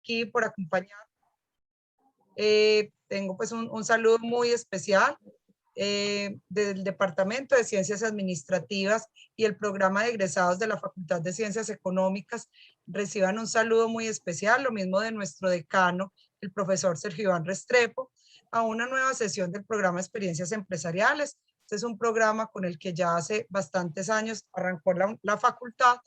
aquí, por acompañar. Tengo pues un saludo muy especial del Departamento de Ciencias Administrativas y el programa de egresados de la Facultad de Ciencias Económicas. Reciban un saludo muy especial, lo mismo de nuestro decano, el profesor Sergio Iván Restrepo, a una nueva sesión del programa Experiencias Empresariales. Este es un programa con el que ya hace bastantes años arrancó la facultad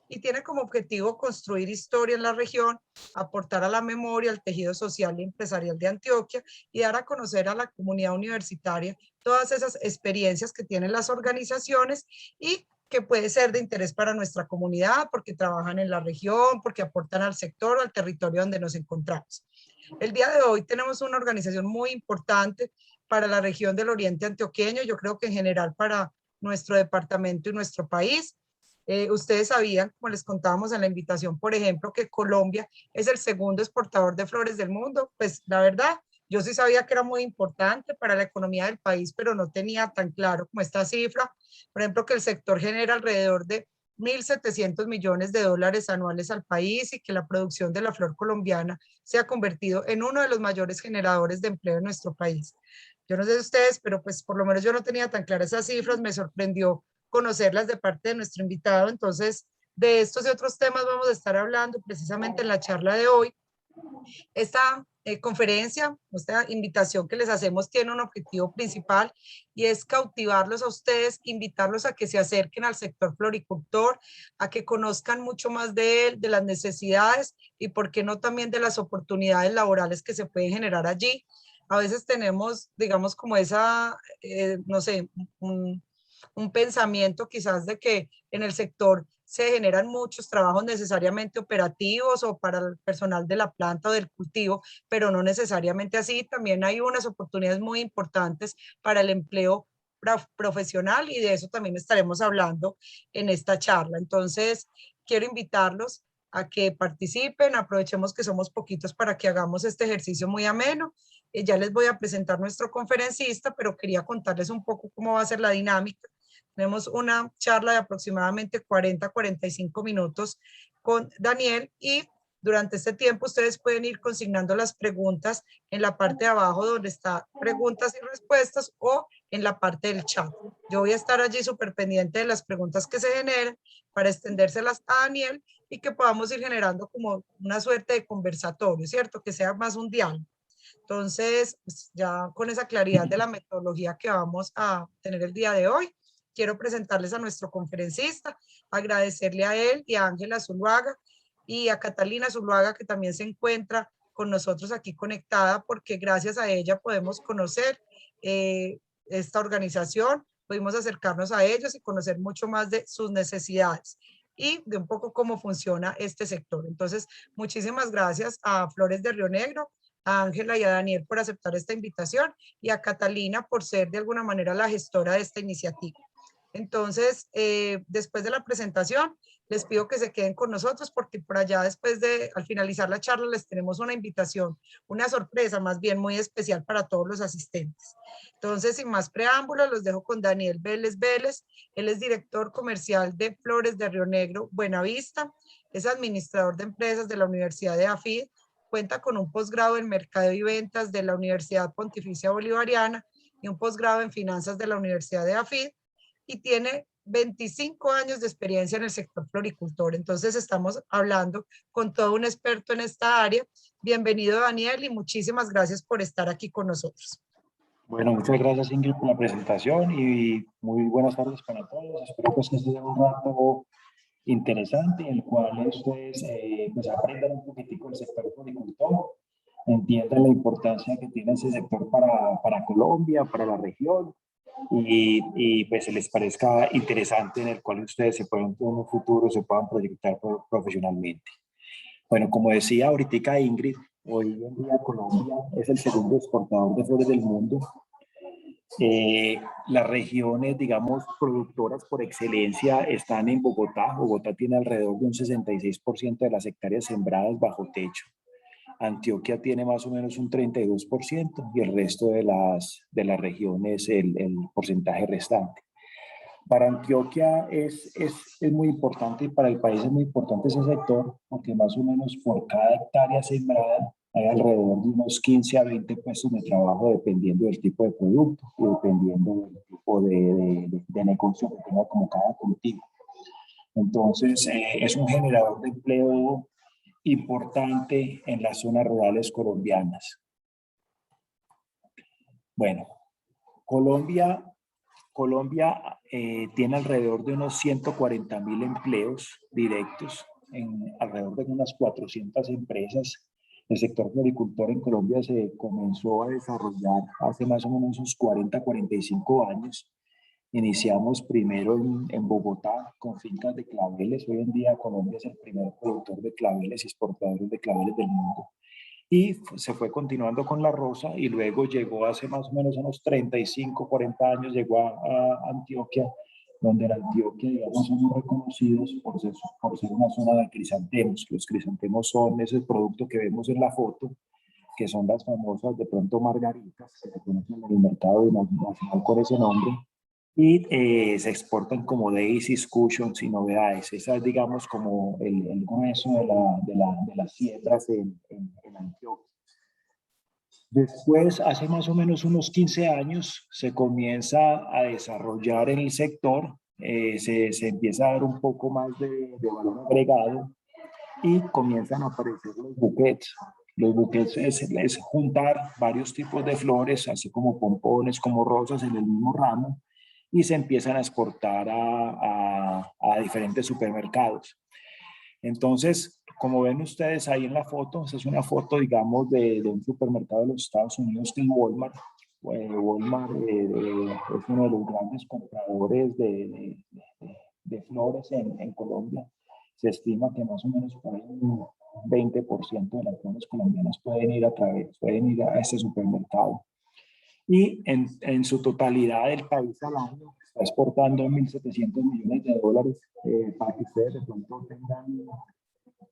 y tiene como objetivo construir historia en la región, aportar a la memoria, al tejido social y empresarial de Antioquia y dar a conocer a la comunidad universitaria todas esas experiencias que tienen las organizaciones y que puede ser de interés para nuestra comunidad porque trabajan en la región, porque aportan al sector o al territorio donde nos encontramos. El día de hoy tenemos una organización muy importante para la región del Oriente Antioqueño, yo creo que en general para nuestro departamento y nuestro país. Ustedes sabían, como les contábamos en la invitación, por ejemplo, que Colombia es el segundo exportador de flores del mundo. Pues la verdad, yo sí sabía que era muy importante para la economía del país, pero no tenía tan claro como esta cifra. Por ejemplo, que el sector genera alrededor de 1.700 millones de dólares anuales al país y que la producción de la flor colombiana se ha convertido en uno de los mayores generadores de empleo en nuestro país. Yo no sé de ustedes, pero pues por lo menos yo no tenía tan claras esas cifras, me sorprendió conocerlas de parte de nuestro invitado. Entonces, de estos y otros temas vamos a estar hablando precisamente en la charla de hoy. Esta conferencia, esta invitación que les hacemos tiene un objetivo principal y es cautivarlos a ustedes, invitarlos a que se acerquen al sector floricultor, a que conozcan mucho más de él, de las necesidades y por qué no también de las oportunidades laborales que se pueden generar allí. A veces tenemos, digamos, como esa, no sé, un pensamiento quizás de que en el sector se generan muchos trabajos necesariamente operativos o para el personal de la planta o del cultivo, pero no necesariamente así. También hay unas oportunidades muy importantes para el empleo profesional y de eso también estaremos hablando en esta charla. Entonces, quiero invitarlos a que participen, aprovechemos que somos poquitos para que hagamos este ejercicio muy ameno. Ya les voy a presentar nuestro conferencista, pero quería contarles un poco cómo va a ser la dinámica. Tenemos una charla de aproximadamente 40-45 minutos con Daniel y durante este tiempo ustedes pueden ir consignando las preguntas en la parte de abajo donde está preguntas y respuestas o en la parte del chat. Yo voy a estar allí súper pendiente de las preguntas que se generen para extendérselas a Daniel y que podamos ir generando como una suerte de conversatorio, ¿cierto? Que sea más un diálogo. Entonces, pues ya con esa claridad de la metodología que vamos a tener el día de hoy, quiero presentarles a nuestro conferencista, agradecerle a él y a Ángela Zuluaga y a Catalina Zuluaga, que también se encuentra con nosotros aquí conectada, porque gracias a ella podemos conocer esta organización, pudimos acercarnos a ellos y conocer mucho más de sus necesidades y de un poco cómo funciona este sector. Entonces, muchísimas gracias a Flores de Río Negro, a Ángela y a Daniel por aceptar esta invitación y a Catalina por ser de alguna manera la gestora de esta iniciativa. Entonces, después de la presentación, les pido que se queden con nosotros porque por allá después al finalizar la charla les tenemos una invitación, una sorpresa más bien muy especial para todos los asistentes. Entonces, sin más preámbulos, los dejo con Daniel Vélez Vélez. Él es director comercial de Flores de Río Negro, Buenavista. Es administrador de empresas de la Universidad de AFID. Cuenta con un posgrado en Mercadeo y Ventas de la Universidad Pontificia Bolivariana y un posgrado en Finanzas de la Universidad de AFID y tiene 25 años de experiencia en el sector floricultor. Entonces estamos hablando con todo un experto en esta área. Bienvenido, Daniel, y muchísimas gracias por estar aquí con nosotros. Bueno, muchas gracias, Ingrid, por la presentación y muy buenas tardes para todos. Espero pues que este sea un rato interesante en el cual ustedes pues aprendan un poquitico del sector floricultor, entiendan la importancia que tiene ese sector para Colombia, para la región y pues se les parezca interesante en el cual ustedes se puedan en un futuro se puedan proyectar profesionalmente. Bueno, como decía ahorita Ingrid, hoy en día Colombia es el segundo exportador de flores del mundo. Las regiones, digamos, productoras por excelencia están en Bogotá. Bogotá tiene alrededor de un 66% de las hectáreas sembradas bajo techo. Antioquia tiene más o menos un 32% y el resto de las regiones el porcentaje restante. Para Antioquia es muy importante y para el país es muy importante ese sector, porque más o menos por cada hectárea sembrada hay alrededor de unos 15 a 20 puestos de trabajo dependiendo del tipo de producto y dependiendo del tipo de negocio que tenga como cada cultivo. Entonces, es un generador de empleo importante en las zonas rurales colombianas. Bueno, Colombia tiene alrededor de unos 140.000 empleos directos en alrededor de unas 400 empresas. El sector floricultor en Colombia se comenzó a desarrollar hace más o menos unos 45 años. Iniciamos primero en Bogotá con fincas de claveles. Hoy en día Colombia es el primer productor de claveles y exportador de claveles del mundo. Y se fue continuando con la rosa y luego llegó hace más o menos unos 35, 40 años, llegó a Antioquia, donde en Antioquia, digamos, somos reconocidos por ser una zona de crisantemos. Los crisantemos son ese producto que vemos en la foto, que son las famosas de pronto margaritas, que se conocen en el mercado nacional con ese nombre, y se exportan como daisies, cushions y novedades. Esa es, digamos, como el grueso de las siembras en Antioquia. Después, hace más o menos unos 15 años, se comienza a desarrollar en el sector, se empieza a dar un poco más de valor agregado y comienzan a aparecer los buquets. Los buquets es juntar varios tipos de flores, así como pompones, como rosas en el mismo ramo, y se empiezan a exportar a diferentes supermercados. Entonces, como ven ustedes ahí en la foto, esa es una foto, digamos, de un supermercado de los Estados Unidos que es Walmart. Walmart es uno de los grandes compradores de flores en Colombia. Se estima que más o menos por ahí un 20% de las flores colombianas pueden ir a este supermercado. Y en su totalidad el país al año está exportando 1.700 millones de dólares. Para que ustedes de pronto tengan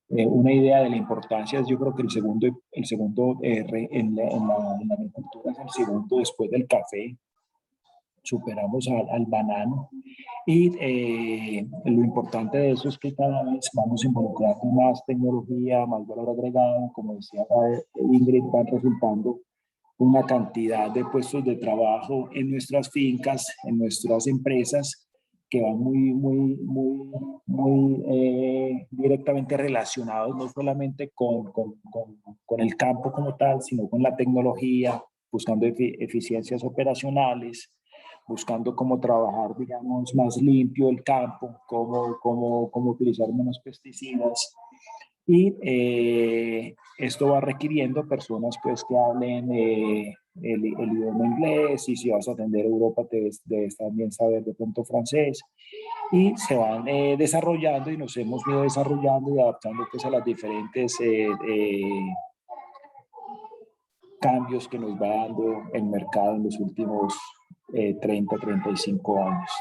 una idea de la importancia, yo creo que el segundo en la agricultura es el segundo después del café. Superamos al banano y lo importante de eso es que cada vez vamos involucrando más tecnología, más valor agregado, como decía Ingrid, van resultando una cantidad de puestos de trabajo en nuestras fincas, en nuestras empresas, que van muy directamente relacionados no solamente con el campo como tal, sino con la tecnología, buscando eficiencias operacionales, buscando cómo trabajar, digamos, más limpio el campo, cómo utilizar menos pesticidas. Y esto va requiriendo personas pues que hablen el idioma inglés, y si vas a atender a Europa debes también saber de pronto francés, y se van desarrollando y nos hemos ido desarrollando y adaptando pues a las diferentes cambios que nos va dando el mercado en los últimos 35 años.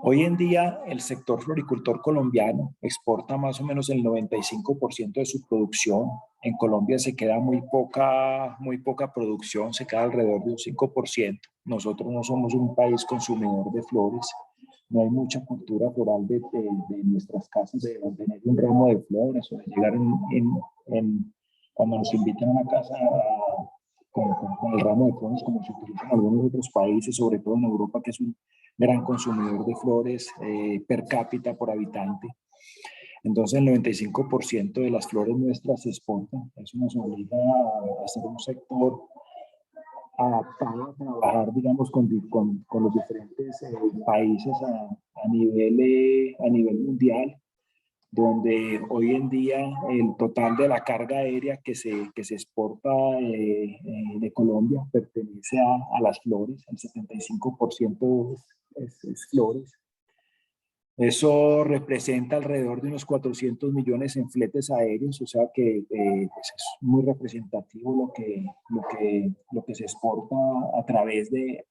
Hoy en día, el sector floricultor colombiano exporta más o menos el 95% de su producción. En Colombia se queda muy poca producción, se queda alrededor de un 5%. Nosotros no somos un país consumidor de flores. No hay mucha cultura floral de nuestras casas de tener un ramo de flores o de llegar cuando nos invitan a una casa con el ramo de flores, como se utiliza en algunos otros países, sobre todo en Europa, que es un gran consumidor de flores per cápita por habitante. Entonces, el 95% de las flores nuestras se exportan. Eso nos obliga a ser un sector adaptado a trabajar, digamos, con los diferentes países a nivel mundial, donde hoy en día el total de la carga aérea que se exporta de Colombia pertenece a las flores. El 75% es flores. Eso representa alrededor de unos 400 millones en fletes aéreos, o sea que pues es muy representativo lo que se exporta a través de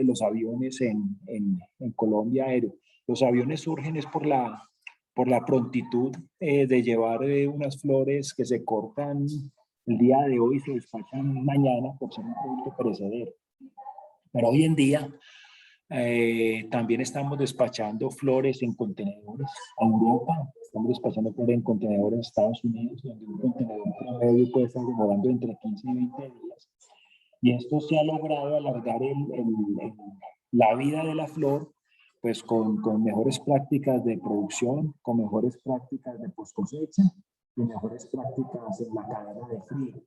los aviones en Colombia aéreo. Los aviones surgen es por la prontitud de llevar unas flores que se cortan el día de hoy y se despachan mañana por ser un producto perecedero. Pero hoy en día También estamos despachando flores en contenedores a Europa, estamos despachando flores en contenedores a Estados Unidos, donde un contenedor promedio puede estar demorando entre 15 y 20 días. Y esto se ha logrado alargar la vida de la flor, pues con mejores prácticas de producción, con mejores prácticas de post cosecha y mejores prácticas en la cadena de frío.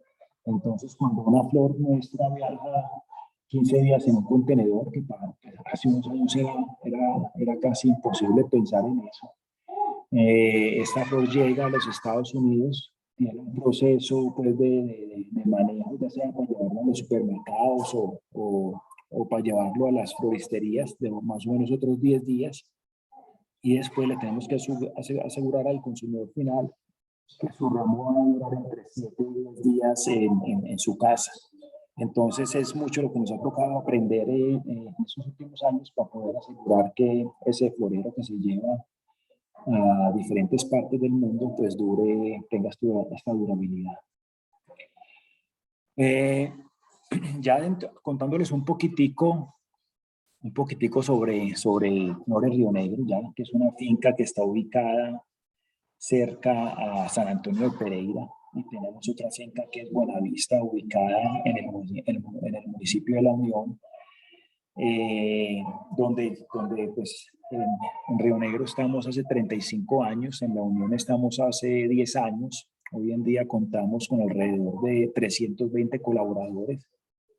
Entonces, cuando una flor nuestra viaja 15 días en un contenedor, que para hace unos años era casi imposible pensar en eso. Esta flor llega a los Estados Unidos, tiene un proceso pues, de manejo, ya sea para llevarlo a los supermercados o para llevarlo a las floristerías de más o menos otros 10 días. Y después le tenemos que asegurar al consumidor final que su ramo va a durar entre 7 y 10 días en su casa. Entonces es mucho lo que nos ha tocado aprender en estos últimos años para poder asegurar que ese florero que se lleva a diferentes partes del mundo pues tenga esta durabilidad. Ya contándoles un poquitico sobre Flores Río Negro, ya que es una finca que está ubicada cerca a San Antonio de Pereira, y tenemos otra finca que es Buenavista, ubicada en el municipio de La Unión, donde pues, en Río Negro estamos hace 35 años, en La Unión estamos hace 10 años. Hoy en día contamos con alrededor de 320 colaboradores,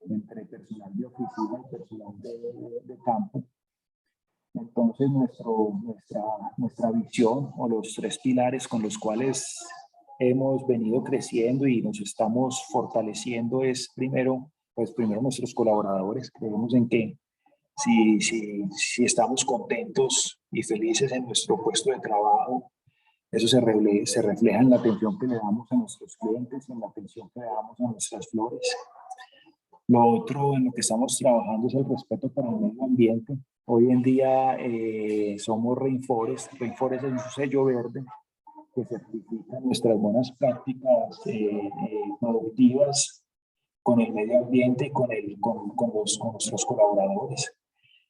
entre personal de oficina y personal de campo. Entonces, nuestra visión o los 3 pilares con los cuales hemos venido creciendo y nos estamos fortaleciendo es primero nuestros colaboradores. Creemos en que si estamos contentos y felices en nuestro puesto de trabajo, eso se refleja en la atención que le damos a nuestros clientes, en la atención que le damos a nuestras flores. Lo otro en lo que estamos trabajando es el respeto para el medio ambiente. Hoy en día somos Rainforest. Rainforest es un sello verde que certifica nuestras buenas prácticas productivas con el medio ambiente y con nuestros colaboradores.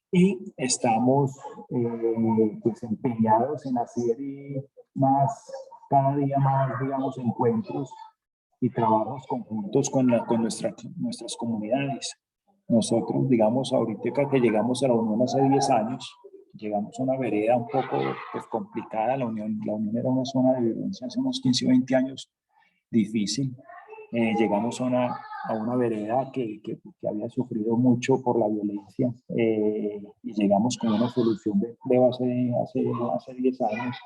Y estamos pues empeñados en hacer cada día más, digamos, encuentros y trabajos conjuntos con nuestras comunidades. Nosotros, digamos, ahorita que llegamos a La Unión hace 10 años, llegamos a una vereda un poco pues, complicada. La Unión era una zona de violencia hace unos 15 o 20 años difícil. Llegamos a una vereda que había sufrido mucho por la violencia y llegamos con una solución de empleo hace 10 años.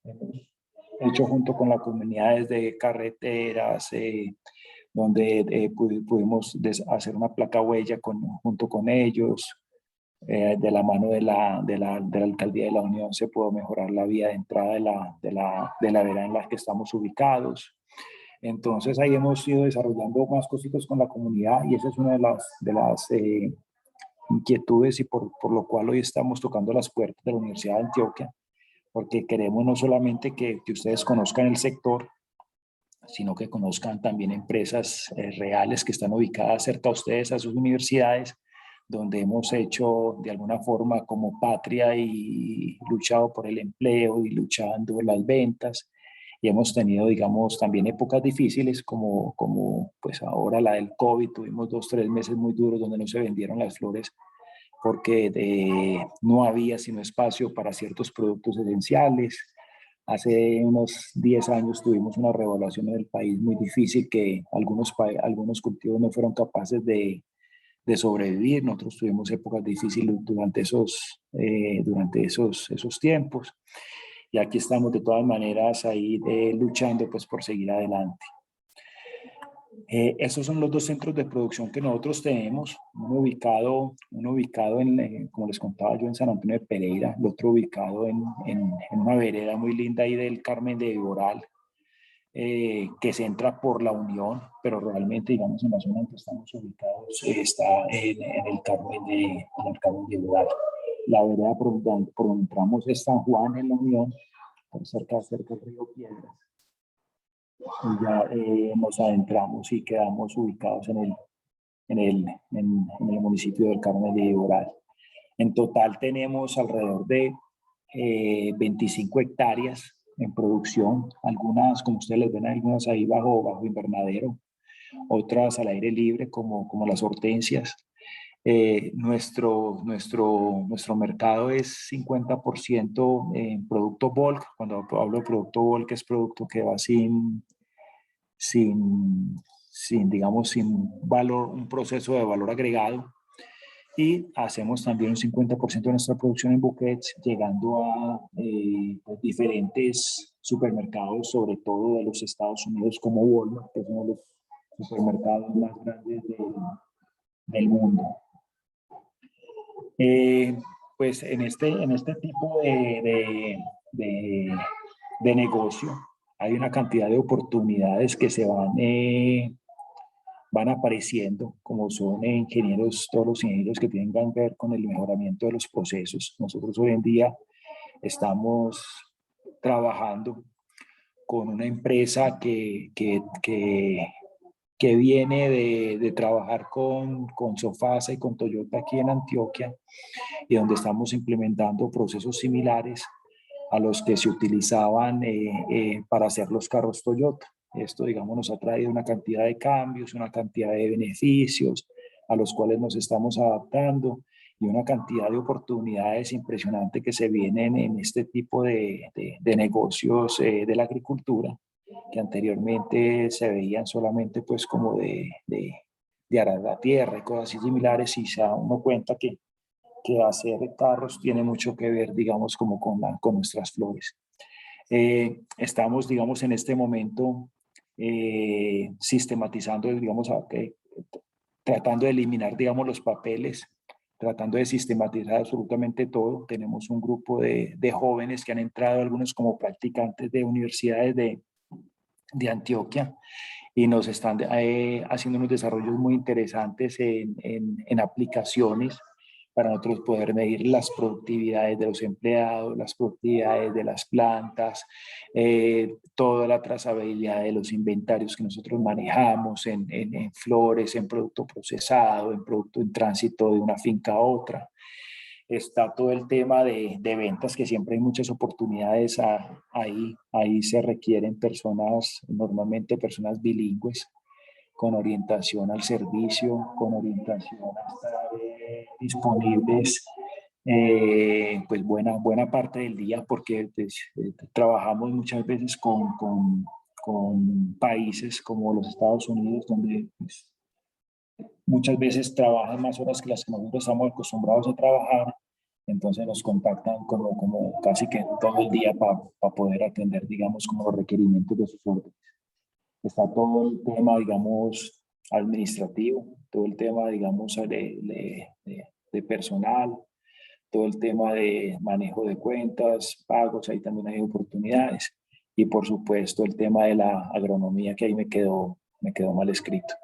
Hemos hecho junto con las comunidades de carreteras, donde pudimos hacer una placa huella junto con ellos. De la mano de la Alcaldía de La Unión se pudo mejorar la vía de entrada de la vereda en la que estamos ubicados. Entonces ahí hemos ido desarrollando más cositas con la comunidad y esa es una de las inquietudes y por lo cual hoy estamos tocando las puertas de la Universidad de Antioquia, porque queremos no solamente que ustedes conozcan el sector, sino que conozcan también empresas reales que están ubicadas cerca a ustedes, a sus universidades, donde hemos hecho de alguna forma como patria y luchado por el empleo y luchando las ventas. Y hemos tenido, digamos, también épocas difíciles como pues ahora la del COVID. Tuvimos 2 o 3 meses muy duros donde no se vendieron las flores porque no había sino espacio para ciertos productos esenciales. Hace unos 10 años tuvimos una revaluación en el país muy difícil que algunos cultivos no fueron capaces de sobrevivir. Nosotros tuvimos épocas difíciles durante esos tiempos. Y aquí estamos de todas maneras ahí luchando pues por seguir adelante. Estos son los 2 centros de producción que nosotros tenemos, uno ubicado como les contaba yo, en San Antonio de Pereira, el otro ubicado en una vereda muy linda ahí del Carmen de Viboral, que se entra por La Unión, pero realmente, digamos, en la zona en que estamos ubicados está en el Carmen de Viboral. La vereda por donde entramos es San Juan en La Unión, cerca del río Piedras. Y ya nos adentramos y quedamos ubicados en el municipio del Carmen de Viboral. En total tenemos alrededor de 25 hectáreas en producción, algunas, como ustedes les ven, algunas ahí bajo invernadero, otras al aire libre como las hortensias. Nuestro mercado es 50% en producto bulk. Cuando hablo de producto bulk es producto que va sin, digamos, sin valor, un proceso de valor agregado. Y hacemos también un 50% de nuestra producción en bouquets, llegando a pues, diferentes supermercados, sobre todo de los Estados Unidos, como Walmart, que es uno de los supermercados más grandes del mundo. Pues en este tipo de negocio hay una cantidad de oportunidades que se van apareciendo, como son ingenieros, todos los ingenieros que tienen que ver con el mejoramiento de los procesos. Nosotros hoy en día estamos trabajando con una empresa que viene de trabajar con Sofasa y con Toyota aquí en Antioquia, y donde estamos implementando procesos similares a los que se utilizaban para hacer los carros Toyota. Esto, digamos, nos ha traído una cantidad de cambios, una cantidad de beneficios a los cuales nos estamos adaptando y una cantidad de oportunidades impresionantes que se vienen en este tipo de negocios de la agricultura, que anteriormente se veían solamente pues como de arar la tierra y cosas así similares, y se da uno cuenta que hacer carros tiene mucho que ver, digamos, como con nuestras flores. Estamos, digamos, en este momento sistematizando, digamos, tratando de eliminar, digamos, los papeles, tratando de sistematizar absolutamente todo. Tenemos un grupo de jóvenes que han entrado, algunos como practicantes de universidades de Antioquia, y nos están haciendo unos desarrollos muy interesantes en aplicaciones para nosotros poder medir las productividades de los empleados, las productividades de las plantas, toda la trazabilidad de los inventarios que nosotros manejamos en flores, en producto procesado, en producto en tránsito de una finca a otra. Está todo el tema de ventas, que siempre hay muchas oportunidades ahí se requieren personas, normalmente personas bilingües, con orientación al servicio, con orientación a estar disponibles pues buena parte del día, porque pues, trabajamos muchas veces con países como los Estados Unidos, donde pues, muchas veces trabajan más horas que las que nosotros estamos acostumbrados a trabajar. Entonces nos contactan como casi que todo el día para poder atender, digamos, como los requerimientos de sus órdenes. Está todo el tema, digamos, administrativo, todo el tema, digamos, de personal, todo el tema de manejo de cuentas, pagos, ahí también hay oportunidades. Y por supuesto el tema de la agronomía, que ahí me quedó mal escrito.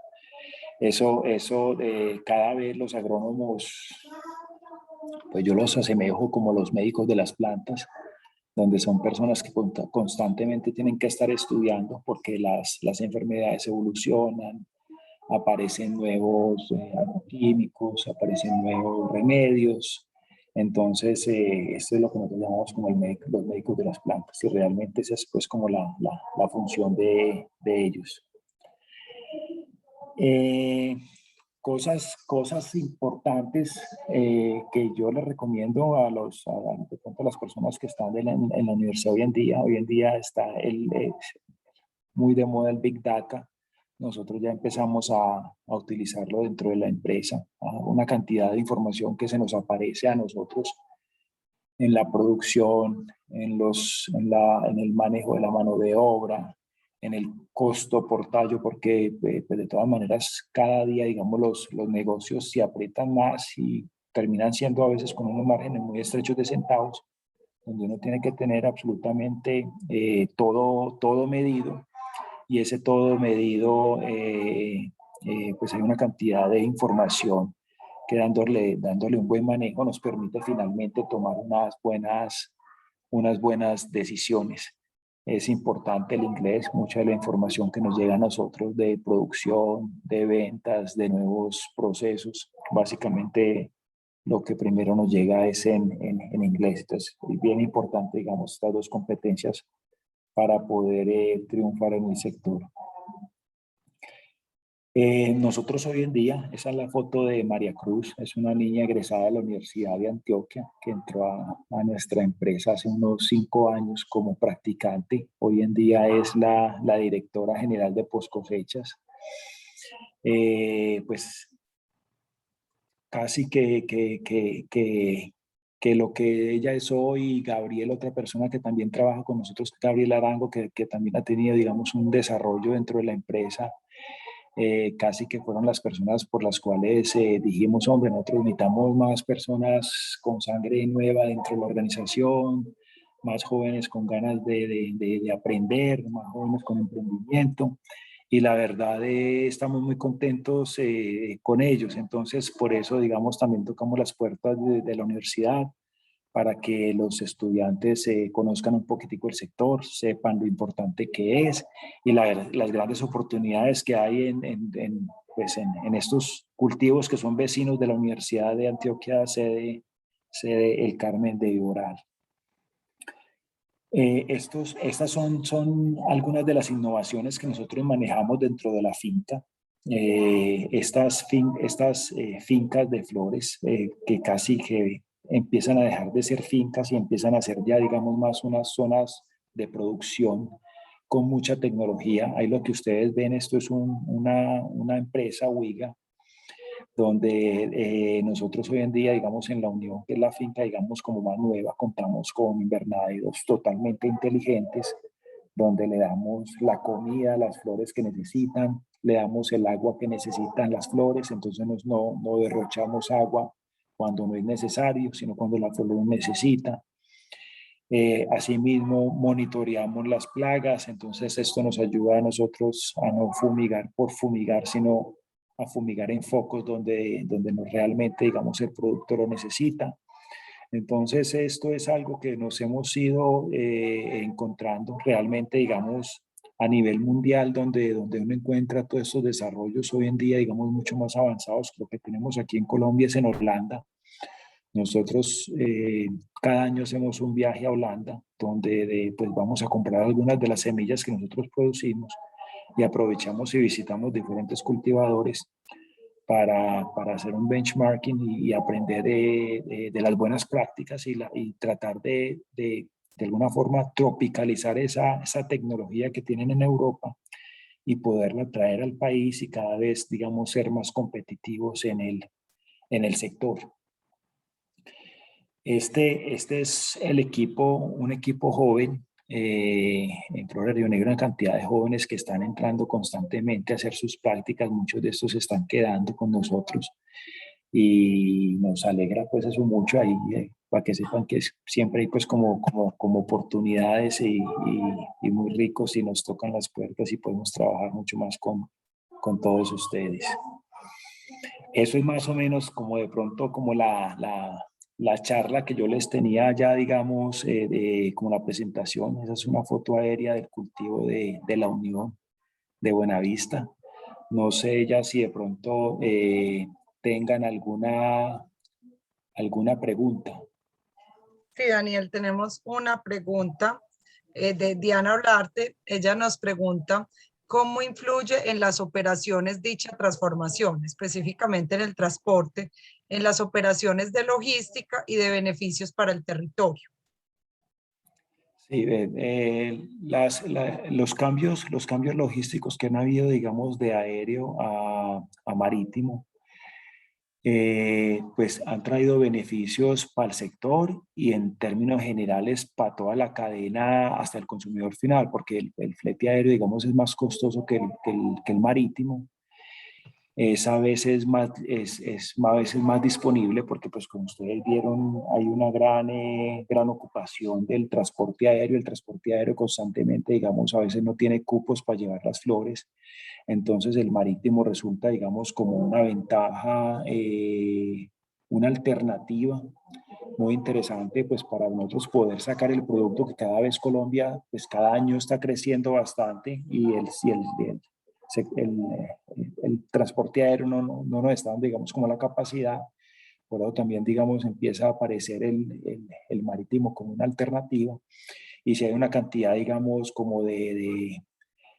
Eso cada vez los agrónomos, pues yo los asemejo como los médicos de las plantas, donde son personas que constantemente tienen que estar estudiando porque las enfermedades evolucionan, aparecen nuevos agroquímicos, aparecen nuevos remedios. Entonces, esto es lo que nosotros llamamos como los médicos de las plantas, y realmente esa es pues como la función de ellos. Cosas importantes que yo les recomiendo a las personas que están en la universidad hoy en día. Hoy en día está muy de moda el Big Data. Nosotros ya empezamos a utilizarlo dentro de la empresa. Una cantidad de información que se nos aparece a nosotros en la producción, en el manejo de la mano de obra, en el costo por tallo, porque pues de todas maneras cada día, digamos, los negocios se aprietan más y terminan siendo a veces con unos márgenes muy estrechos de centavos, donde uno tiene que tener absolutamente todo medido, y ese todo medido, pues hay una cantidad de información que dándole un buen manejo nos permite finalmente tomar unas buenas decisiones. Es importante el inglés, mucha de la información que nos llega a nosotros de producción, de ventas, de nuevos procesos, básicamente lo que primero nos llega es en inglés. Entonces, es bien importante, digamos, estas dos competencias para poder triunfar en el sector. Nosotros hoy en día, esa es la foto de María Cruz, es una niña egresada de la Universidad de Antioquia que entró a nuestra empresa hace unos 5 años como practicante. Hoy en día es la directora general de Postcosechas. Pues casi que lo que ella es hoy, y Gabriel, otra persona que también trabaja con nosotros, Gabriel Arango, que también ha tenido, digamos, un desarrollo dentro de la empresa, casi que fueron las personas por las cuales dijimos, hombre, nosotros necesitamos más personas con sangre nueva dentro de la organización, más jóvenes con ganas de aprender, más jóvenes con emprendimiento. Y la verdad estamos muy contentos con ellos. Entonces, por eso, digamos, también tocamos las puertas de la universidad para que los estudiantes conozcan un poquitico el sector, sepan lo importante que es y las grandes oportunidades que hay pues en estos cultivos que son vecinos de la Universidad de Antioquia, sede El Carmen de Iboral. Estas son algunas de las innovaciones que nosotros manejamos dentro de la finca. Estas fincas de flores que casi que empiezan a dejar de ser fincas y empiezan a ser ya, digamos, más unas zonas de producción con mucha tecnología. Ahí lo que ustedes ven, esto es una empresa, Wiga, donde nosotros hoy en día, digamos, en la Unión, que es la finca, digamos, como más nueva, contamos con invernaderos totalmente inteligentes, donde le damos la comida, las flores que necesitan, le damos el agua que necesitan las flores, entonces no derrochamos agua cuando no es necesario, sino cuando la flor lo necesita. Asimismo, monitoreamos las plagas, entonces esto nos ayuda a nosotros a no fumigar por fumigar, sino a fumigar en focos donde no realmente, digamos, el producto lo necesita. Entonces, esto es algo que nos hemos ido encontrando realmente, digamos, a nivel mundial, donde uno encuentra todos estos desarrollos hoy en día, digamos, mucho más avanzados. Lo que tenemos aquí en Colombia es en Holanda. Nosotros cada año hacemos un viaje a Holanda, donde pues vamos a comprar algunas de las semillas que nosotros producimos y aprovechamos y visitamos diferentes cultivadores para hacer un benchmarking y aprender de las buenas prácticas y tratar de alguna forma tropicalizar esa tecnología que tienen en Europa y poderla traer al país y cada vez, digamos, ser más competitivos en el sector. Este es el equipo, un equipo joven. En Florida Río Negro, una cantidad de jóvenes que están entrando constantemente a hacer sus prácticas, muchos de estos se están quedando con nosotros y nos alegra pues eso mucho ahí, para que sepan que siempre hay pues como oportunidades y muy ricos y nos tocan las puertas y podemos trabajar mucho más con todos ustedes. Eso es más o menos como de pronto como la charla que yo les tenía ya, digamos, como la presentación. Esa es una foto aérea del cultivo de la Unión de Buenavista. No sé ya si de pronto tengan alguna pregunta. Sí, Daniel, tenemos una pregunta de Diana Olarte. Ella nos pregunta cómo influye en las operaciones dicha transformación, específicamente en el transporte, en las operaciones de logística y de beneficios para el territorio. Sí, los cambios logísticos que han habido, digamos, de aéreo a marítimo, pues han traído beneficios para el sector y en términos generales para toda la cadena hasta el consumidor final, porque el flete aéreo, digamos, es más costoso que el marítimo. Es a veces a veces más disponible porque, pues como ustedes vieron, hay una gran ocupación del transporte aéreo. El transporte aéreo constantemente, digamos, a veces no tiene cupos para llevar las flores. Entonces el marítimo resulta, digamos, como una ventaja, una alternativa muy interesante, pues para nosotros poder sacar el producto que cada vez Colombia, pues cada año está creciendo bastante y el transporte aéreo no nos está dando, digamos, como la capacidad por eso también, digamos, empieza a aparecer el marítimo como una alternativa. Y si hay una cantidad, digamos, como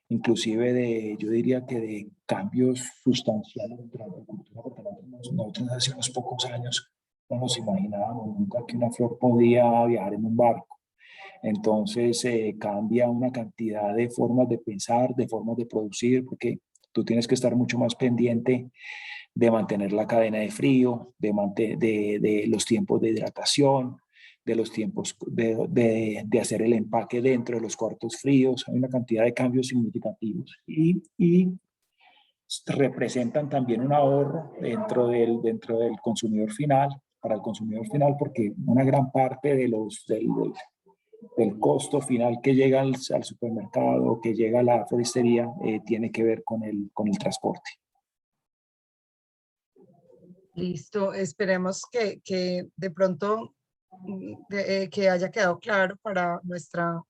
inclusive yo diría que de cambios sustanciales dentro de la agricultura, porque nosotros hace unos pocos años no nos imaginábamos nunca que una flor podía viajar en un barco. Entonces cambia una cantidad de formas de pensar, de formas de producir, porque tú tienes que estar mucho más pendiente de mantener la cadena de frío, de los tiempos de hidratación, de los tiempos de hacer el empaque dentro de los cuartos fríos. Hay una cantidad de cambios significativos y representan también un ahorro dentro del consumidor final, para el consumidor final, porque una gran parte del costo final que llega al supermercado, que llega a la floristería, tiene que ver con el transporte. Listo, esperemos que de pronto que haya quedado claro para nuestra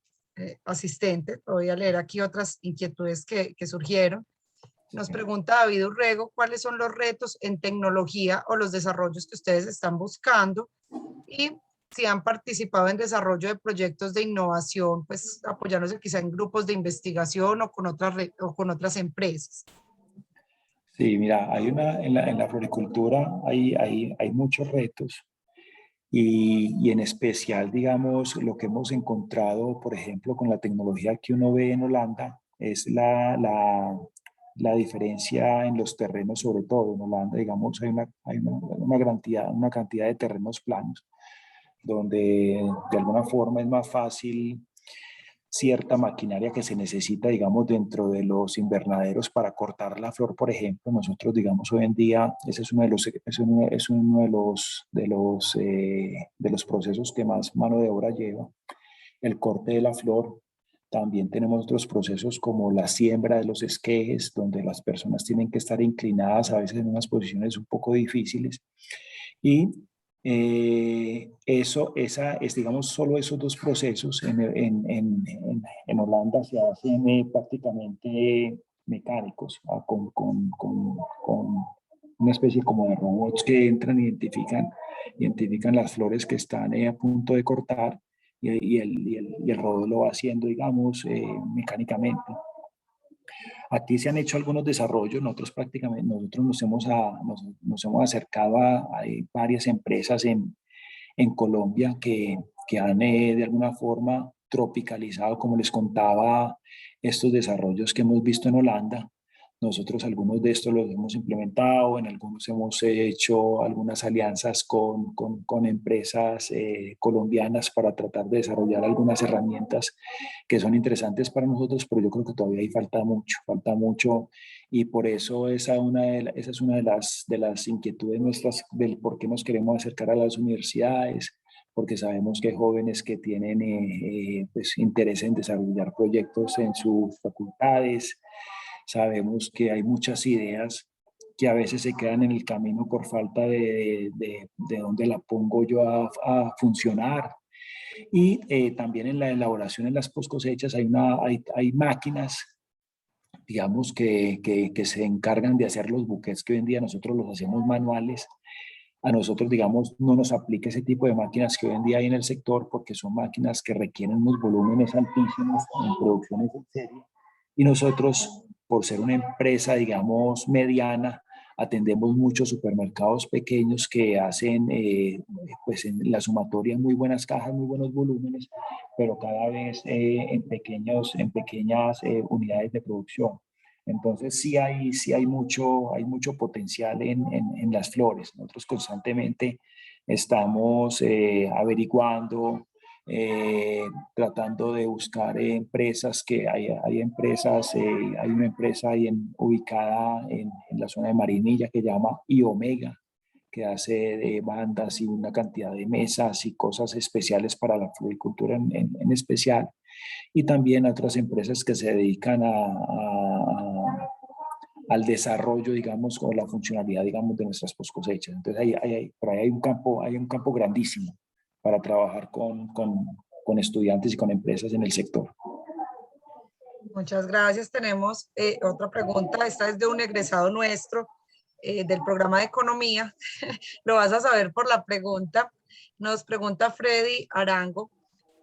asistente. Voy a leer aquí otras inquietudes que surgieron. Nos pregunta David Urrego, ¿cuáles son los retos en tecnología o los desarrollos que ustedes están buscando? Y si han participado en desarrollo de proyectos de innovación, pues apoyándose quizá en grupos de investigación o con otras empresas. Sí, mira, en la floricultura hay muchos retos y en especial, digamos, lo que hemos encontrado, por ejemplo, con la tecnología que uno ve en Holanda, es la diferencia en los terrenos, sobre todo en Holanda, digamos, una cantidad de terrenos planos, donde de alguna forma es más fácil cierta maquinaria que se necesita, digamos, dentro de los invernaderos para cortar la flor, por ejemplo. Nosotros, digamos, hoy en día, ese es uno de los procesos que más mano de obra lleva, el corte de la flor. También tenemos otros procesos como la siembra de los esquejes, donde las personas tienen que estar inclinadas a veces en unas posiciones un poco difíciles. Y digamos, solo esos dos procesos en Holanda se hacen prácticamente mecánicos, con una especie como de robots que entran y identifican las flores que están a punto de cortar y el robot lo va haciendo, digamos, mecánicamente. Aquí se han hecho algunos desarrollos, nosotros nos hemos acercado a varias empresas en Colombia que han de alguna forma tropicalizado, como les contaba, estos desarrollos que hemos visto en Holanda. Nosotros algunos de estos los hemos implementado, en algunos hemos hecho algunas alianzas con empresas colombianas para tratar de desarrollar algunas herramientas que son interesantes para nosotros, pero yo creo que todavía ahí falta mucho y por eso esa es una de las inquietudes nuestras del por qué nos queremos acercar a las universidades, porque sabemos que hay jóvenes que tienen pues, interés en desarrollar proyectos en sus facultades. Sabemos que hay muchas ideas que a veces se quedan en el camino por falta de dónde la pongo yo a funcionar. Y también en la elaboración, en las post cosechas, hay máquinas, digamos, que se encargan de hacer los buquets que hoy en día nosotros los hacemos manuales. A nosotros, digamos, no nos aplica ese tipo de máquinas que hoy en día hay en el sector porque son máquinas que requieren unos volúmenes altísimos en producciones en serie. Y nosotros, por ser una empresa, digamos, mediana, atendemos muchos supermercados pequeños que hacen, pues en la sumatoria, muy buenas cajas, muy buenos volúmenes, pero cada vez en pequeñas unidades de producción. Entonces hay mucho potencial en las flores. Nosotros constantemente estamos averiguando, tratando de buscar empresas hay una empresa ahí ubicada en la zona de Marinilla que se llama Iomega, que hace de bandas y una cantidad de mesas y cosas especiales para la floricultura en especial, y también otras empresas que se dedican al desarrollo, digamos, o la funcionalidad, digamos, de nuestras post cosechas. Entonces, por ahí hay un campo grandísimo para trabajar con estudiantes y con empresas en el sector. Muchas gracias. Tenemos otra pregunta. Esta es de un egresado nuestro del programa de economía. Lo vas a saber por la pregunta. Nos pregunta Freddy Arango,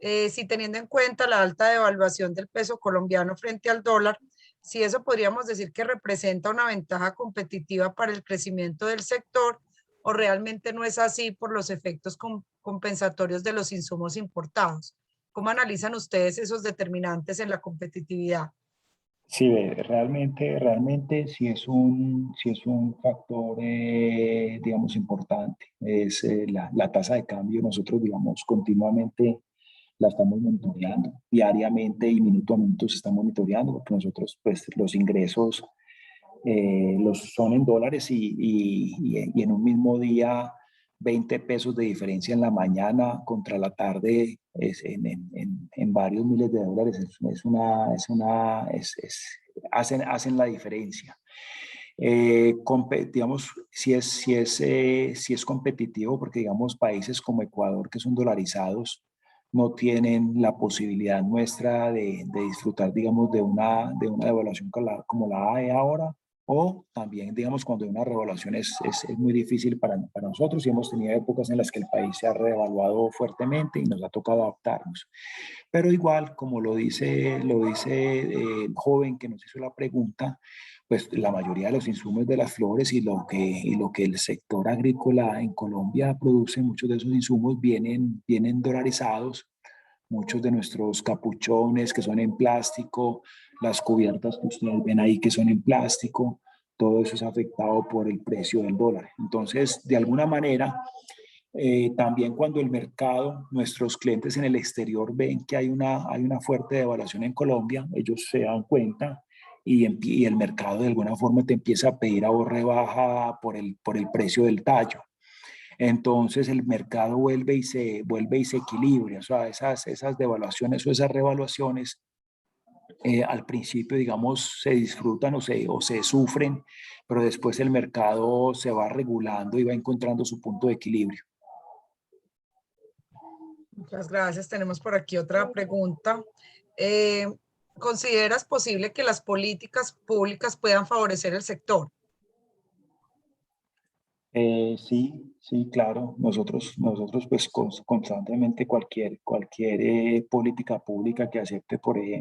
si teniendo en cuenta la alta devaluación del peso colombiano frente al dólar, si eso podríamos decir que representa una ventaja competitiva para el crecimiento del sector o realmente no es así por los efectos compensatorios de los insumos importados. ¿Cómo analizan ustedes esos determinantes en la competitividad? Sí, realmente sí es un factor, digamos, importante. Es la tasa de cambio. Nosotros, digamos, continuamente la estamos monitoreando, diariamente y minuto a minuto se está monitoreando, porque nosotros, pues, los ingresos los son en dólares y en un mismo día 20 pesos de diferencia en la mañana contra la tarde en varios miles de dólares hacen la diferencia. Digamos, si es competitivo, porque digamos países como Ecuador, que son dolarizados, no tienen la posibilidad nuestra de disfrutar, digamos, de una devaluación como la hay ahora, o también, digamos, cuando hay una revaluación es muy difícil para nosotros y hemos tenido épocas en las que el país se ha revaluado fuertemente y nos ha tocado adaptarnos. Pero igual, como lo dice el joven que nos hizo la pregunta, pues la mayoría de los insumos de las flores y lo que el sector agrícola en Colombia produce, muchos de esos insumos vienen dolarizados. Muchos de nuestros capuchones que son en plástico, las cubiertas que ustedes ven ahí que son en plástico, todo eso es afectado por el precio del dólar. Entonces, de alguna manera, también cuando el mercado, nuestros clientes en el exterior ven que hay una fuerte devaluación en Colombia, ellos se dan cuenta y el mercado de alguna forma te empieza a pedir a vos rebaja por el precio del tallo. Entonces el mercado vuelve y se equilibra. O sea, esas devaluaciones o esas revaluaciones al principio, digamos, se disfrutan o se sufren, pero después el mercado se va regulando y va encontrando su punto de equilibrio. Muchas gracias. Tenemos por aquí otra pregunta. Eh, ¿Consideras posible que las políticas públicas puedan favorecer el sector? Sí, claro. Nosotros pues constantemente cualquier política pública que acepte,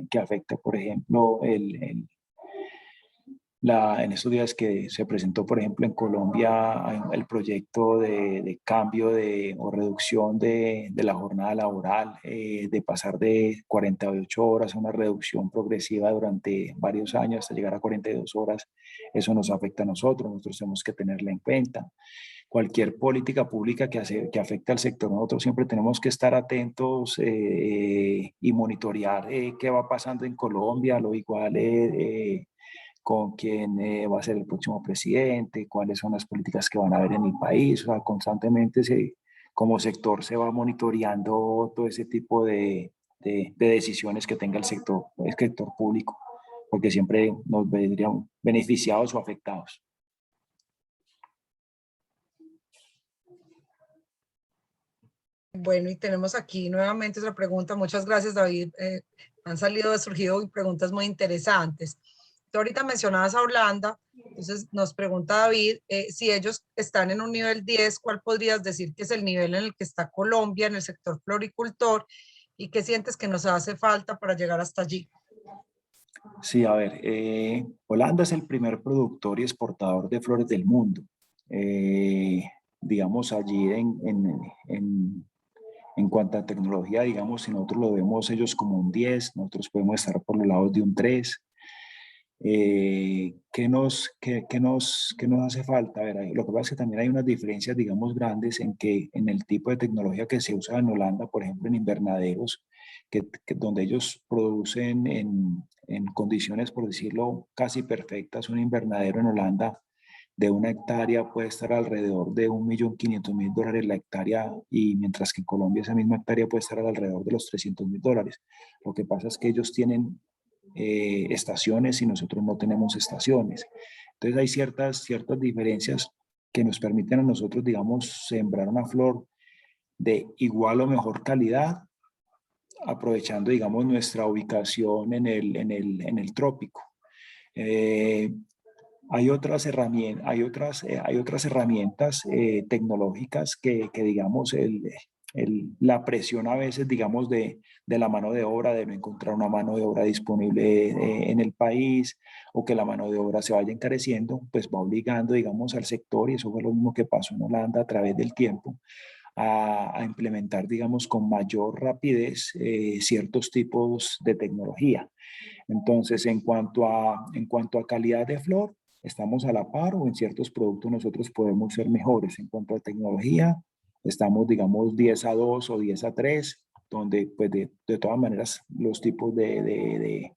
que afecte, por ejemplo, en estos días que se presentó, por ejemplo, en Colombia, el proyecto de cambio o reducción de la jornada laboral, de pasar de 48 horas a una reducción progresiva durante varios años hasta llegar a 42 horas, eso nos afecta a nosotros tenemos que tenerla en cuenta. Cualquier política pública que afecte al sector, nosotros siempre tenemos que estar atentos y monitorear qué va pasando en Colombia, lo igual con quién va a ser el próximo presidente, cuáles son las políticas que van a haber en el país. O sea, constantemente como sector se va monitoreando todo ese tipo de decisiones que tenga el sector público, porque siempre nos vendrían beneficiados o afectados. Bueno, y tenemos aquí nuevamente otra pregunta. Muchas gracias, David. Han surgido preguntas muy interesantes. Tú ahorita mencionabas a Holanda, entonces nos pregunta David, si ellos están en un nivel 10, ¿cuál podrías decir que es el nivel en el que está Colombia en el sector floricultor y qué sientes que nos hace falta para llegar hasta allí? Sí, a ver, Holanda es el primer productor y exportador de flores del mundo. Eh, digamos, allí en cuanto a tecnología, digamos, si nosotros lo vemos ellos como un 10, nosotros podemos estar por los lados de un 3. ¿Qué nos hace falta? A ver, lo que pasa es que también hay unas diferencias, digamos, grandes en el tipo de tecnología que se usa en Holanda, por ejemplo, en invernaderos, donde ellos producen en condiciones, por decirlo, casi perfectas. Un invernadero en Holanda de una hectárea puede estar alrededor de $1.500.000 la hectárea, y mientras que en Colombia esa misma hectárea puede estar alrededor de los $300.000. Lo que pasa es que ellos tienen estaciones y nosotros no tenemos estaciones. Entonces hay ciertas diferencias que nos permiten a nosotros, digamos, sembrar una flor de igual o mejor calidad, aprovechando, digamos, nuestra ubicación en el trópico. hay otras herramientas tecnológicas que digamos, la presión a veces, digamos, de la mano de obra, de no encontrar una mano de obra disponible en el país, o que la mano de obra se vaya encareciendo, pues va obligando, digamos, al sector, y eso fue lo mismo que pasó en Holanda a través del tiempo, a implementar, digamos, con mayor rapidez ciertos tipos de tecnología. Entonces, en cuanto a calidad de flor, estamos a la par, o en ciertos productos nosotros podemos ser mejores. En cuanto a tecnología, estamos, digamos, 10-2 o 10-3, donde pues de todas maneras los tipos de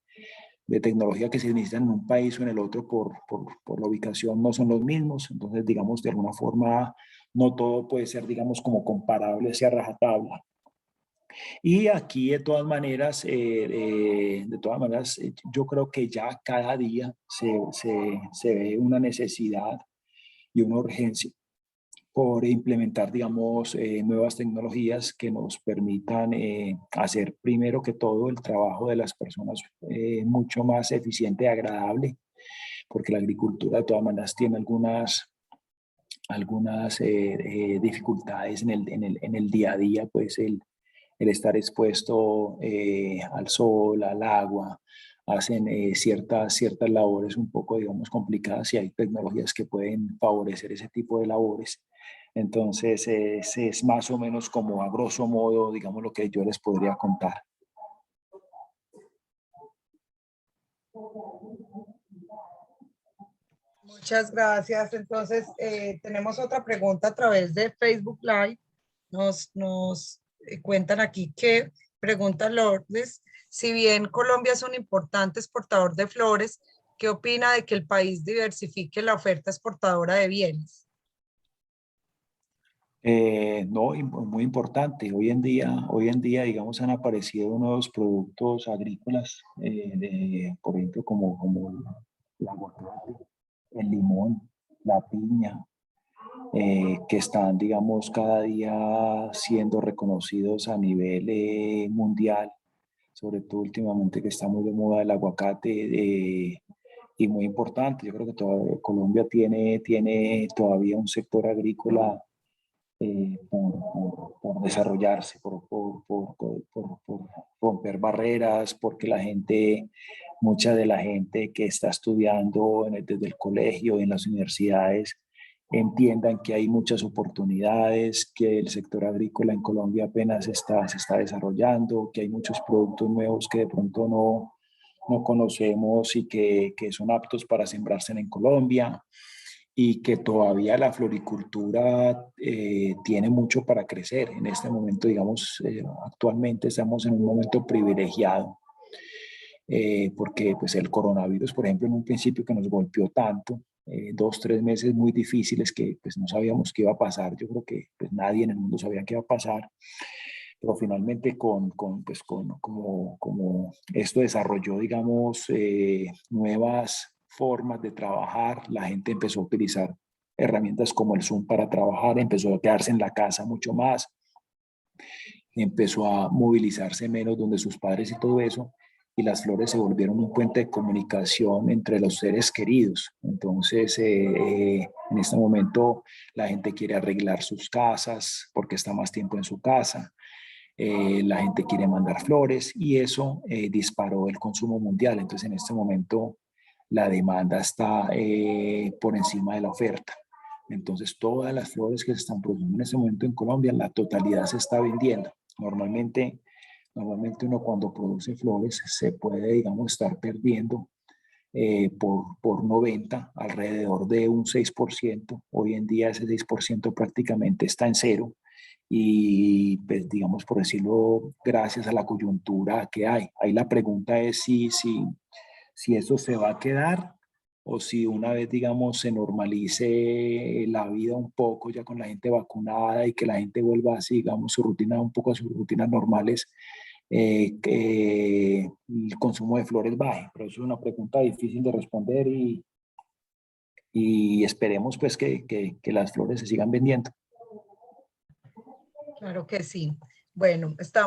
tecnología que se necesitan en un país o en el otro por la ubicación no son los mismos. Entonces, digamos, de alguna forma, no todo puede ser, digamos, como comparable hacia rajatabla. Y aquí, yo creo que ya cada día se ve una necesidad y una urgencia por implementar, digamos, nuevas tecnologías que nos permitan hacer primero que todo el trabajo de las personas mucho más eficiente y agradable, porque la agricultura de todas maneras tiene algunas dificultades en el día a día, pues el estar expuesto al sol, al agua, hacen ciertas labores un poco, digamos, complicadas, y hay tecnologías que pueden favorecer ese tipo de labores. Entonces, es más o menos como a grosso modo, digamos, lo que yo les podría contar. Muchas gracias. Entonces, tenemos otra pregunta a través de Facebook Live. Nos cuentan aquí que pregunta Lourdes, si bien Colombia es un importante exportador de flores, ¿qué opina de que el país diversifique la oferta exportadora de bienes? No, muy importante. Hoy en día, digamos, han aparecido nuevos productos agrícolas, por ejemplo, como el aguacate, el limón, la piña, que están, digamos, cada día siendo reconocidos a nivel mundial, sobre todo últimamente que está muy de moda el aguacate, y muy importante. Yo creo que Colombia tiene todavía un sector agrícola por desarrollarse, por romper barreras, porque mucha de la gente que está estudiando desde el colegio, en las universidades, entiendan que hay muchas oportunidades, que el sector agrícola en Colombia apenas se está desarrollando, que hay muchos productos nuevos que de pronto no conocemos y que son aptos para sembrarse en Colombia, y que todavía la floricultura tiene mucho para crecer. En este momento, digamos, actualmente estamos en un momento privilegiado, porque pues el coronavirus, por ejemplo, en un principio que nos golpeó tanto, 2-3 meses muy difíciles que pues no sabíamos qué iba a pasar. Yo creo que pues nadie en el mundo sabía qué iba a pasar, pero finalmente como esto desarrolló, digamos, nuevas formas de trabajar, la gente empezó a utilizar herramientas como el Zoom para trabajar, empezó a quedarse en la casa mucho más, empezó a movilizarse menos donde sus padres y todo eso, y las flores se volvieron un puente de comunicación entre los seres queridos. Entonces, en este momento la gente quiere arreglar sus casas porque está más tiempo en su casa, la gente quiere mandar flores, y eso disparó el consumo mundial. Entonces, en este momento la demanda está por encima de la oferta. Entonces, todas las flores que se están produciendo en este momento en Colombia, la totalidad se está vendiendo. Normalmente uno cuando produce flores se puede, digamos, estar perdiendo por 90, alrededor de un 6%. Hoy en día ese 6% prácticamente está en cero, y pues digamos, por decirlo, gracias a la coyuntura que hay. Ahí la pregunta es si eso se va a quedar, o si una vez, digamos, se normalice la vida un poco ya con la gente vacunada y que la gente vuelva así, digamos, su rutina, un poco a sus rutinas normales, que el consumo de flores baje. Pero eso es una pregunta difícil de responder, y esperemos pues que las flores se sigan vendiendo. Claro que sí. Bueno, está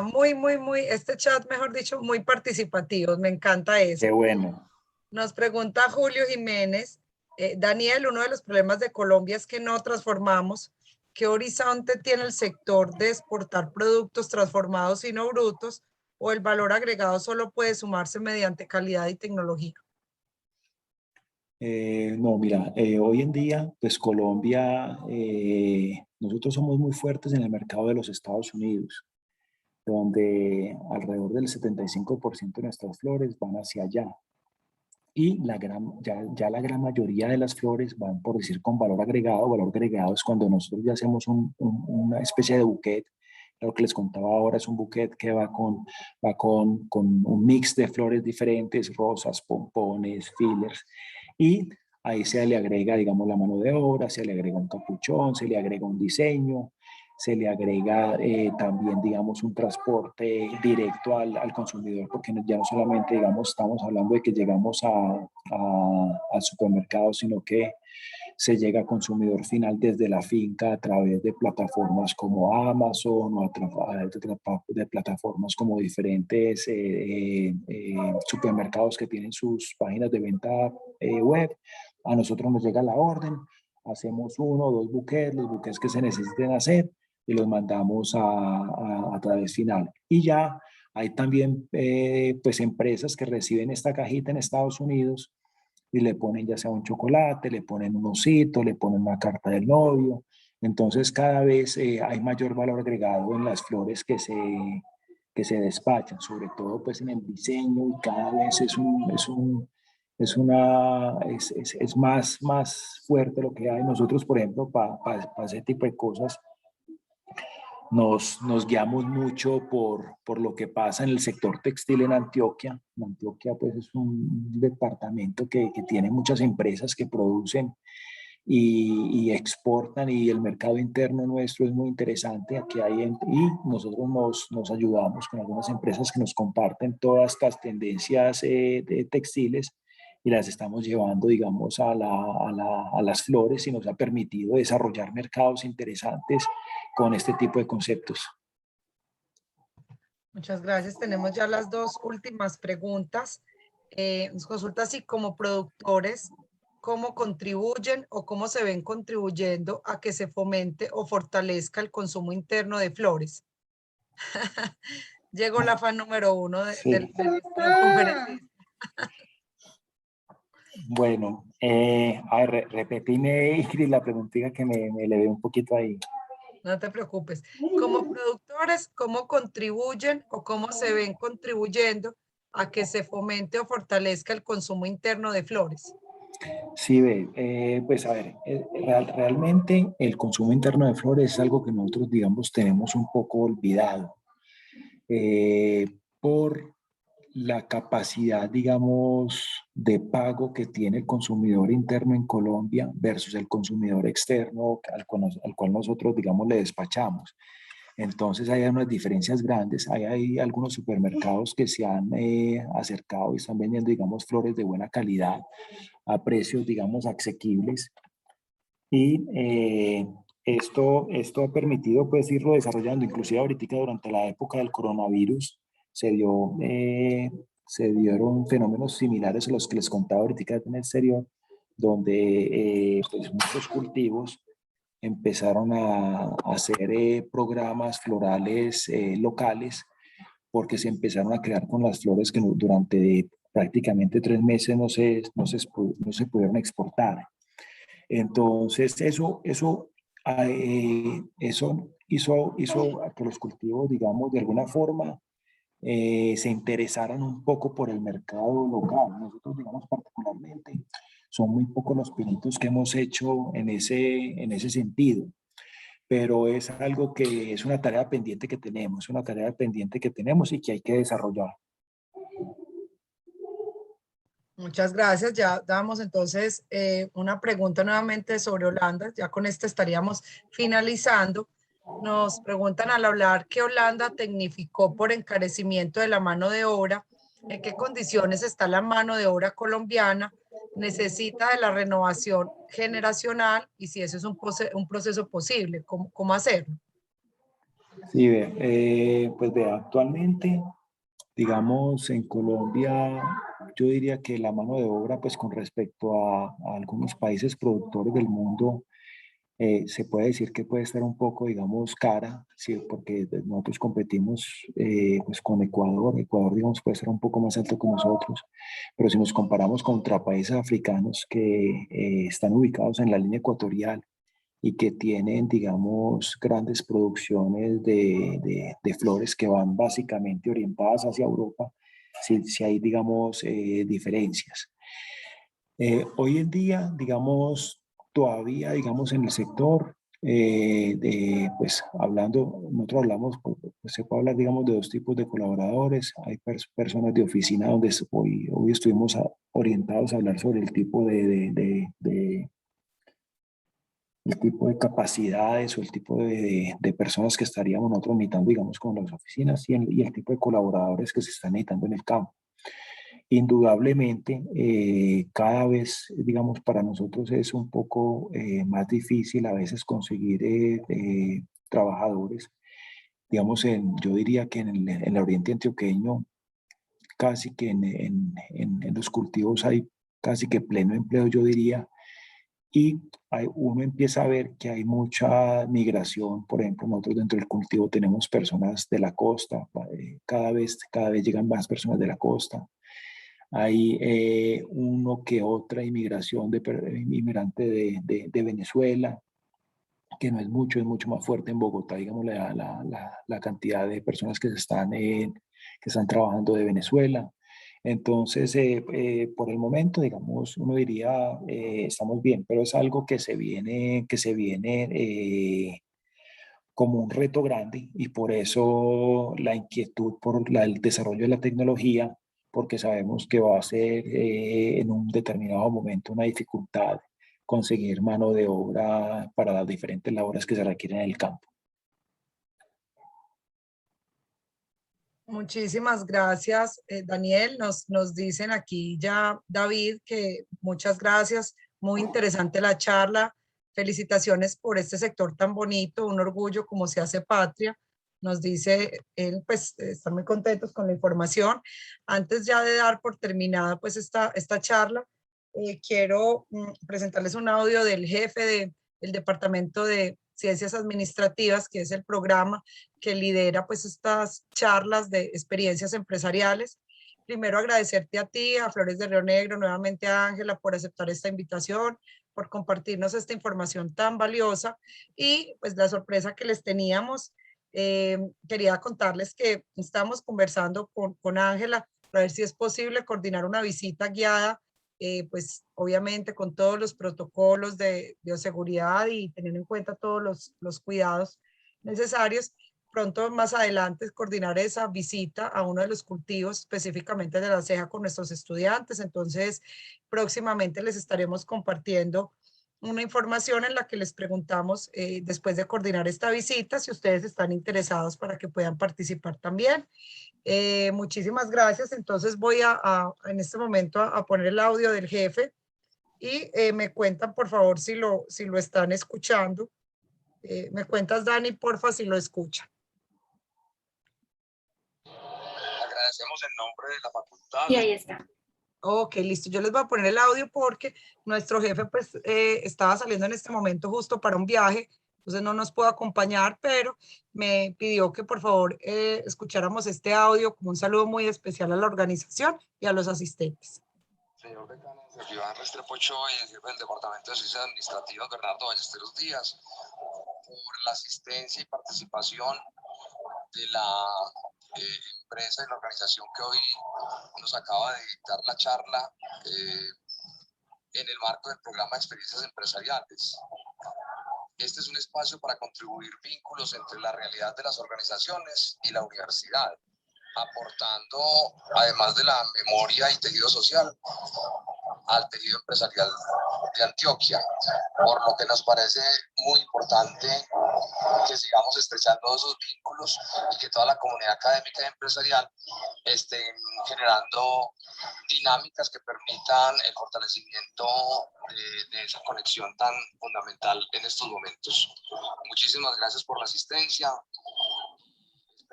este chat, mejor dicho, muy participativo. Me encanta Qué eso. bueno. Nos pregunta Julio Jiménez, Daniel, uno de los problemas de Colombia es que no transformamos. ¿Qué horizonte tiene el sector de exportar productos transformados y no brutos? ¿O el valor agregado solo puede sumarse mediante calidad y tecnología? No, mira, hoy en día, pues Colombia, nosotros somos muy fuertes en el mercado de los Estados Unidos, donde alrededor del 75% de nuestras flores van hacia allá. Y ya la gran mayoría de las flores van, por decir, con valor agregado. Valor agregado es cuando nosotros ya hacemos una especie de bouquet. Lo que les contaba ahora es un bouquet que va con un mix de flores diferentes, rosas, pompones, fillers. Y ahí se le agrega, digamos, la mano de obra, se le agrega un capuchón, se le agrega un diseño, se le agrega también, digamos, un transporte directo al consumidor, porque ya no solamente, digamos, estamos hablando de que llegamos al supermercado, sino que se llega al consumidor final desde la finca a través de plataformas como Amazon o de plataformas como diferentes supermercados que tienen sus páginas de venta web. A nosotros nos llega la orden, hacemos uno o dos buquets, los buquets que se necesiten hacer y los mandamos a través final. Y ya hay también pues empresas que reciben esta cajita en Estados Unidos y le ponen ya sea un chocolate, le ponen un osito, le ponen una carta del novio. Entonces cada vez hay mayor valor agregado en las flores que se despachan, sobre todo pues en el diseño, y cada vez es más fuerte lo que hay. Nosotros, por ejemplo, para ese tipo de cosas, nos guiamos mucho por lo que pasa en el sector textil en Antioquia. En Antioquia pues es un departamento que tiene muchas empresas que producen y exportan, y el mercado interno nuestro es muy interesante. Aquí y nosotros nos ayudamos con algunas empresas que nos comparten todas estas tendencias de textiles y las estamos llevando, digamos, a las flores, y nos ha permitido desarrollar mercados interesantes con este tipo de conceptos. Muchas gracias. Tenemos ya las dos últimas preguntas. Nos consulta si como productores, cómo contribuyen o cómo se ven contribuyendo a que se fomente o fortalezca el consumo interno de flores. Llegó la fan número uno Sí. de nuestra conferencia. Bueno, a ver, repetime, Ingrid, la preguntita que me le ve un poquito ahí. No te preocupes. Como productores, ¿cómo contribuyen o cómo se ven contribuyendo a que se fomente o fortalezca el consumo interno de flores? Sí, ve, pues a ver, realmente el consumo interno de flores es algo que nosotros, digamos, tenemos un poco olvidado por la capacidad, digamos, de pago que tiene el consumidor interno en Colombia versus el consumidor externo al cual nosotros, digamos, le despachamos. Entonces hay unas diferencias grandes. Hay algunos supermercados que se han acercado y están vendiendo, digamos, flores de buena calidad a precios, digamos, asequibles. Y esto ha permitido pues irlo desarrollando. Inclusive ahorita durante la época del coronavirus se dieron fenómenos similares a los que les contaba ahorita en el exterior, donde pues muchos cultivos empezaron a hacer programas florales locales, porque se empezaron a crear con las flores que durante prácticamente 3 meses no se pudieron exportar. Entonces, eso hizo a que los cultivos, digamos, de alguna forma se interesaran un poco por el mercado local. Nosotros, digamos, particularmente, son muy pocos los pinitos que hemos hecho en ese sentido, pero es algo que es una tarea pendiente que tenemos, una tarea pendiente que tenemos y que hay que desarrollar. Muchas gracias. Ya damos entonces una pregunta nuevamente sobre Holanda. Ya con esto estaríamos finalizando. Nos preguntan al hablar que Holanda tecnificó por encarecimiento de la mano de obra. ¿En qué condiciones está la mano de obra colombiana? ¿Necesita de la renovación generacional? Y si eso es un proceso posible, ¿cómo hacerlo? Sí, pues vea, actualmente digamos, en Colombia, yo diría que la mano de obra, pues con respecto a algunos países productores del mundo, se puede decir que puede estar un poco, digamos, cara, sí, porque nosotros competimos pues con Ecuador. Ecuador, digamos, puede ser un poco más alto que nosotros, pero si nos comparamos contra países africanos que están ubicados en la línea ecuatorial y que tienen, digamos, grandes producciones de flores que van básicamente orientadas hacia Europa, si hay, digamos, diferencias. Hoy en día, digamos, todavía, digamos, en el sector, pues hablando, nosotros hablamos, pues, se puede hablar, digamos, de dos tipos de colaboradores. Hay personas de oficina donde hoy estuvimos orientados a hablar sobre el tipo el tipo de capacidades o el tipo de personas que estaríamos nosotros necesitando, digamos, con las oficinas y el tipo de colaboradores que se están necesitando en el campo. Indudablemente, cada vez, digamos, para nosotros es un poco más difícil a veces conseguir trabajadores. Digamos, yo diría que en el oriente antioqueño, casi que en los cultivos hay casi que pleno empleo, yo diría, y uno empieza a ver que hay mucha migración. Por ejemplo, nosotros dentro del cultivo tenemos personas de la costa, cada vez llegan más personas de la costa. Hay uno que otra inmigración inmigrante de Venezuela, que no es mucho, es mucho más fuerte en Bogotá, digamos, la cantidad de personas que están trabajando de Venezuela. Entonces, por el momento, digamos, uno diría, estamos bien, pero es algo que se viene como un reto grande y por eso la inquietud por el desarrollo de la tecnología, porque sabemos que va a ser en un determinado momento una dificultad conseguir mano de obra para las diferentes labores que se requieren en el campo. Muchísimas gracias, Daniel. Nos dicen aquí ya, David, que muchas gracias. Muy interesante la charla. Felicitaciones por este sector tan bonito, un orgullo como se hace patria. Nos dice él, pues, están muy contentos con la información. Antes ya de dar por terminada, pues, esta charla, quiero presentarles un audio del jefe del Departamento de Ciencias Administrativas, que es el programa que lidera pues estas charlas de experiencias empresariales. Primero agradecerte a ti, a Flores de Río Negro, nuevamente a Ángela por aceptar esta invitación, por compartirnos esta información tan valiosa y pues la sorpresa que les teníamos. Quería contarles que estamos conversando con Ángela para ver si es posible coordinar una visita guiada, pues obviamente con todos los protocolos de bioseguridad y teniendo en cuenta todos los cuidados necesarios. Pronto más adelante coordinar esa visita a uno de los cultivos específicamente de la ceja con nuestros estudiantes. Entonces, próximamente les estaremos compartiendo una información en la que les preguntamos después de coordinar esta visita si ustedes están interesados para que puedan participar también. Muchísimas gracias. Entonces voy en este momento a poner el audio del jefe y me cuentan por favor si lo están escuchando. Me cuentas, Dani, porfa, si lo escuchan. Agradecemos en nombre de la facultad. Y ahí está. Ok, listo. Yo les voy a poner el audio porque nuestro jefe pues estaba saliendo en este momento justo para un viaje, entonces no nos pudo acompañar, pero me pidió que por favor escucháramos este audio como un saludo muy especial a la organización y a los asistentes. Señor decano, Iván Restrepo Ochoa y el jefe del Departamento de Ciencias Administrativas, Bernardo Ballesteros Díaz, por la asistencia y participación de la empresa y la organización que hoy nos acaba de dictar la charla en el marco del programa de experiencias empresariales. Este es un espacio para contribuir vínculos entre la realidad de las organizaciones y la universidad, aportando, además de la memoria y tejido social, al tejido empresarial de Antioquia, por lo que nos parece muy importante que sigamos estrechando esos vínculos y que toda la comunidad académica y empresarial estén generando dinámicas que permitan el fortalecimiento de esa conexión tan fundamental en estos momentos. Muchísimas gracias por la asistencia.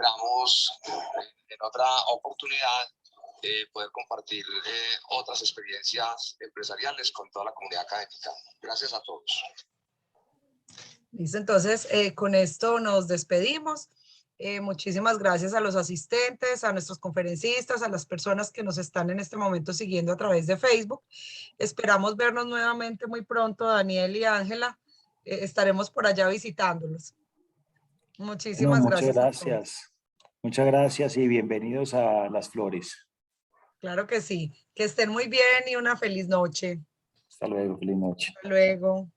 esperamos en otra oportunidad poder compartir otras experiencias empresariales con toda la comunidad académica. Gracias a todos. Listo, entonces con esto nos despedimos. Muchísimas gracias a los asistentes, a nuestros conferencistas, a las personas que nos están en este momento siguiendo a través de Facebook. Esperamos vernos nuevamente muy pronto, Daniel y Ángela. Estaremos por allá visitándolos. Muchísimas Bueno, muchas gracias a todos. gracias. Muchas gracias y bienvenidos a Las Flores. Claro que sí. Que estén muy bien y una feliz noche. Hasta luego, feliz noche. Hasta luego.